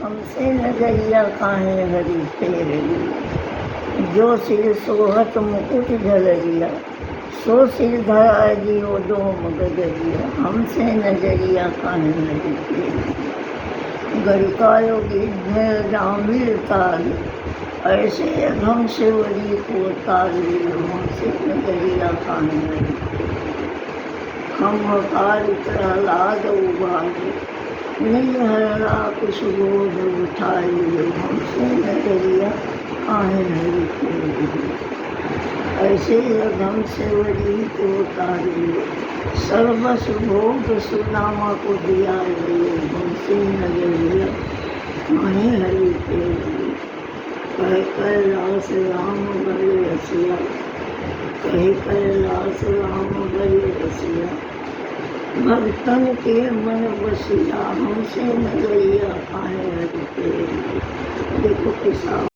हमसे नजरिया काहे हरी फेर लिया। जो सिर सोहत मुकुट झलरिया, सो सिर धरा जियो डोम गगरिया। हमसे नजरिया काहे हरी फेर लिया। गड़कायो गिद्ध जामिल ताल, ऐसे अधम से वरी को तार लियो। हमसे नजरिया काहे हरी फेर लिया। खम्हकार प्रहलाद उबारे, नीलहरा कुशबोध उठा लियो। हमसे नजरिया काहे हरी फेर लिया। ऐसे अधम से वरी को तार लियो, सर्वस भोग सुदामा को दिया लियो। हमसे नजरिया काहे हरी फेर लिया। कह कैलाश राम बल रसिया, कह कैलाश राम बल रसिया। भक्तन के मन बसिया, हमसे नजरिया काहे हरी फेर लिया। देखो किसान